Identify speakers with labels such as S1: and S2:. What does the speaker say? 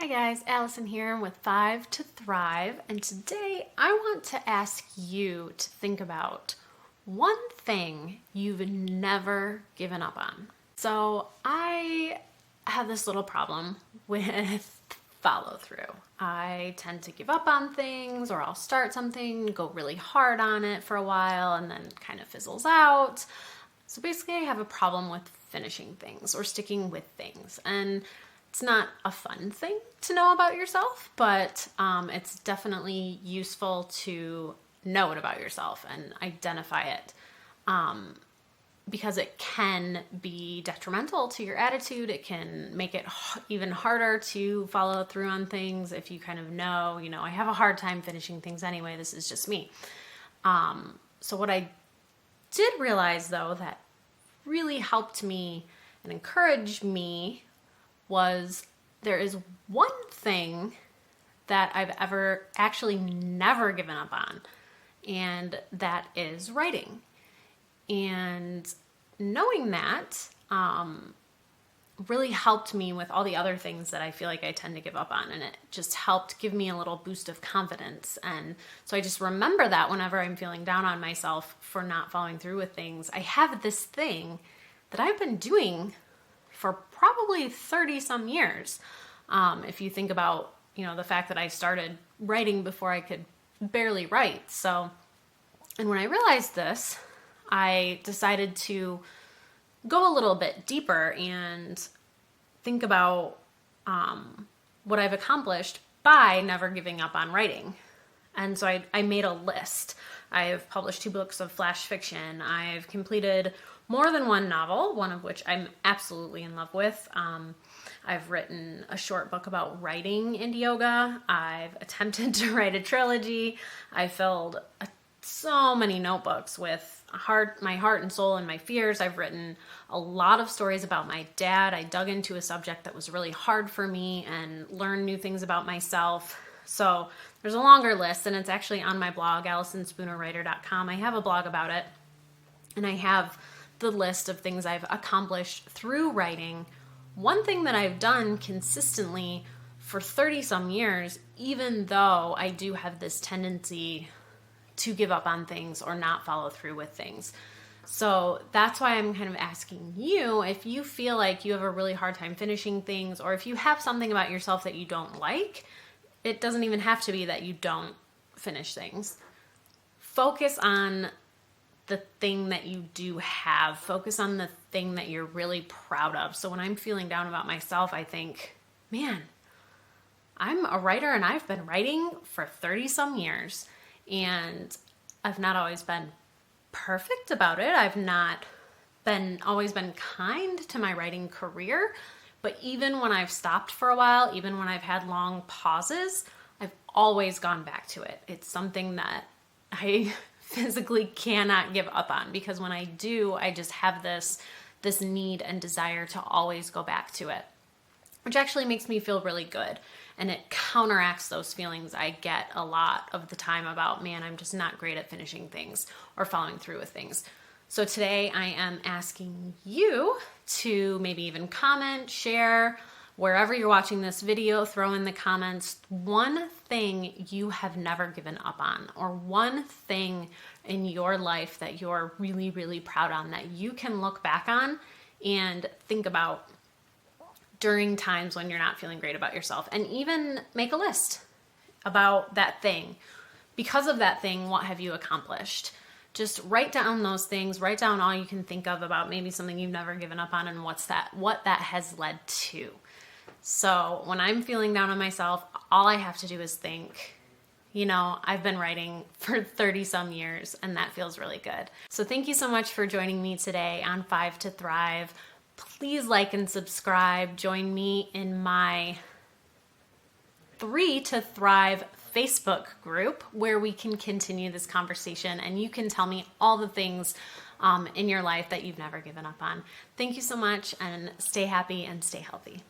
S1: Hi guys, Allison here with Five to Thrive, and today I want to ask you to think about one thing you've never given up on. So I have this little problem with follow through. I tend to give up on things, or I'll start something, go really hard on it for a while, and then it kind of fizzles out. So basically, I have a problem with finishing things or sticking with things. And it's not a fun thing to know about yourself, but it's definitely useful to know it about yourself and identify it, because it can be detrimental to your attitude. It can make it even harder to follow through on things if you kind of know, I have a hard time finishing things anyway. This is just me. So what I did realize, though, that really helped me and encouraged me was there is one thing that I've never given up on, and that is writing. And knowing that really helped me with all the other things that I feel like I tend to give up on, and it just helped give me a little boost of confidence. And so I just remember that whenever I'm feeling down on myself for not following through with things, I have this thing that I've been doing for probably 30 some years. If you think about, the fact that I started writing before I could barely write. So, and when I realized this, I decided to go a little bit deeper and think about what I've accomplished by never giving up on writing. And so I made a list. I've published 2 books of flash fiction. I've completed more than one novel, one of which I'm absolutely in love with. I've written a short book about writing in yoga. I've attempted to write a trilogy. I filled so many notebooks with my heart and soul and my fears. I've written a lot of stories about my dad. I dug into a subject that was really hard for me and learned new things about myself. So there's a longer list, and it's actually on my blog, AllisonSpoonerWriter.com. I have a blog about it, and I have the list of things I've accomplished through writing. One thing that I've done consistently for 30 some years, even though I do have this tendency to give up on things or not follow through with things. So that's why I'm kind of asking you, if you feel like you have a really hard time finishing things, or if you have something about yourself that you don't like, it doesn't even have to be that you don't finish things. Focus on the thing that you do have. Focus on the thing that you're really proud of. So when I'm feeling down about myself, I think, man, I'm a writer and I've been writing for 30 some years, and I've not always been perfect about it. I've not always been kind to my writing career, but even when I've stopped for a while, even when I've had long pauses, I've always gone back to it. It's something that I physically cannot give up on, because when I do, I just have this need and desire to always go back to it, which actually makes me feel really good. And it counteracts those feelings I get a lot of the time about, man, I'm just not great at finishing things or following through with things. So today I am asking you to maybe even comment, share, wherever you're watching this video, throw in the comments one thing you have never given up on, or one thing in your life that you're really, really proud on, that you can look back on and think about during times when you're not feeling great about yourself, and even make a list about that thing. Because of that thing, what have you accomplished? Just write down those things, write down all you can think of about maybe something you've never given up on, and what that has led to. So when I'm feeling down on myself, all I have to do is think, I've been writing for 30 some years, and that feels really good. So thank you so much for joining me today on Five to Thrive. Please like and subscribe. Join me in my 3 to Thrive Facebook group, where we can continue this conversation, and you can tell me all the things in your life that you've never given up on. Thank you so much, and stay happy and stay healthy.